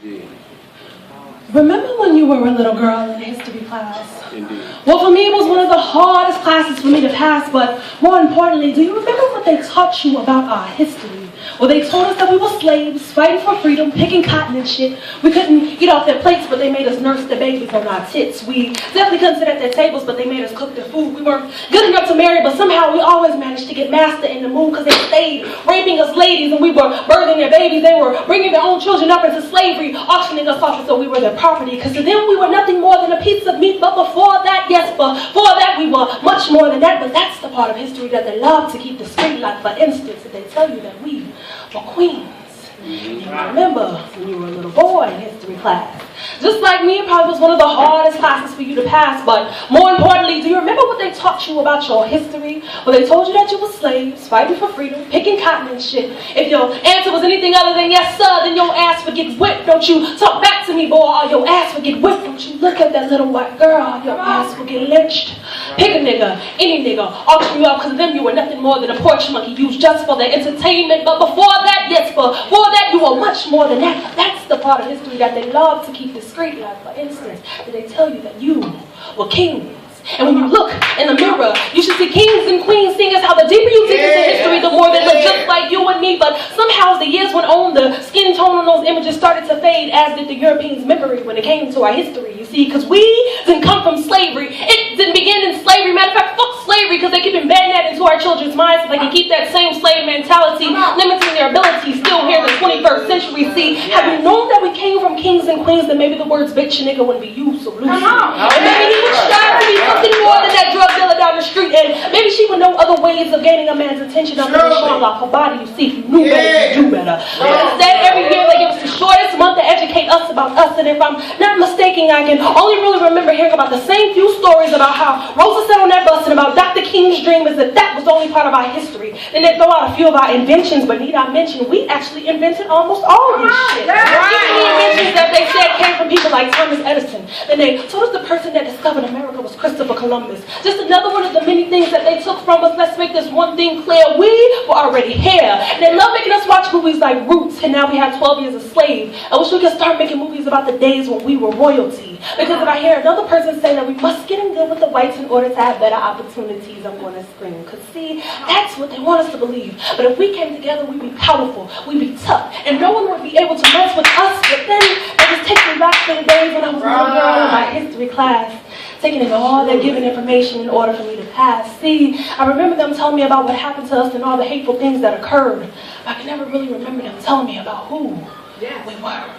Indeed. Remember when you were a little girl in history class? Indeed. Well, for me, it was one of the hardest classes for me to pass, but more importantly, do you remember what they taught you about our history? Well, they told us that we were slaves, fighting for freedom, picking cotton and shit. We couldn't eat off their plates, but they made us nurse the babies on our tits. We definitely couldn't sit at their tables, but they made us cook their food. We weren't good enough to marry, but somehow we always managed to get master in the mood because they stayed raping us ladies and we were birthing their babies. They were bringing their own children up into slavery, auctioning us off as though we were their property, because to them we were nothing more than a piece of meat. But before that, yes, before that we were much more than that. But that's the part of history that they love to keep discreet. Like, for instance, if they tell you that we were queens. You remember when you were a little boy in history class. Just like me, it probably was one of the hardest classes for you to pass, but more importantly, do you remember what they taught you about your history? Well, they told you that you were slaves, fighting for freedom, picking cotton and shit. If your answer was anything other than yes, sir, then your ass would get whipped. Don't you talk back to me, boy, or your ass would get whipped. Don't you look at that little white girl, your ass would get lynched. Pick a nigga, any nigga, auction you up, because of them you were nothing more than a porch monkey used just for their entertainment. But before that, yes, before that you were much more than that. That's the part of history that they love to keep discreet. Like, for instance, did they tell you that you were kings? And when you look in the mirror, you should see kings and queens, seeing as how the deeper you dig into history, the more they look just like you and me. But somehow as the years went on, the skin tone on those images started to fade, as did the Europeans' memory when it came to our history, you see. Because we didn't come from slavery. It didn't begin in slavery. Matter of fact, fuck slavery, because they keep embedding that into our children's minds so they can keep that same slave mentality, limiting their abilities still here in the 21st century. See, have you known that we came from kings and queens, then maybe the words bitch and nigga wouldn't be used so loosely. And maybe he would strive to be something more than that drug dealer down the street, and maybe she would know other ways of gaining a man's attention other than showing off her body. You see, if you knew better, you do better. But instead, every year they give us the shortest month to educate us about us, and if I'm not mistaken, I can only really remember hearing about the same few stories about how Rosa sat on that bus and about Dr. King's dream, is that was the only part of our history. Then they throw out a few of our inventions, but need I mention, we actually invented almost all this shit. Even the inventions that they said came from people like Thomas Edison. Then they told us the person that discovered America was Christopher Columbus. Just another one of the many things that they took from us. Let's make this one thing clear. We were already here. And they love making us watch movies like Roots, and now we have 12 Years a Slave. I wish we could start making movies about the days when we were royalty. Because if I hear another person say that we must get in good with the whites in order to have better opportunities, I'm going to scream. Because see, that's what they want us to believe. But if we came together, we'd be powerful, we'd be tough, and no one would be able to mess with us. But then they just take me back to the days when I was a little girl in my history class, taking in all their given information in order for me to pass. See, I remember them telling me about what happened to us and all the hateful things that occurred. But I can never really remember them telling me about who we were.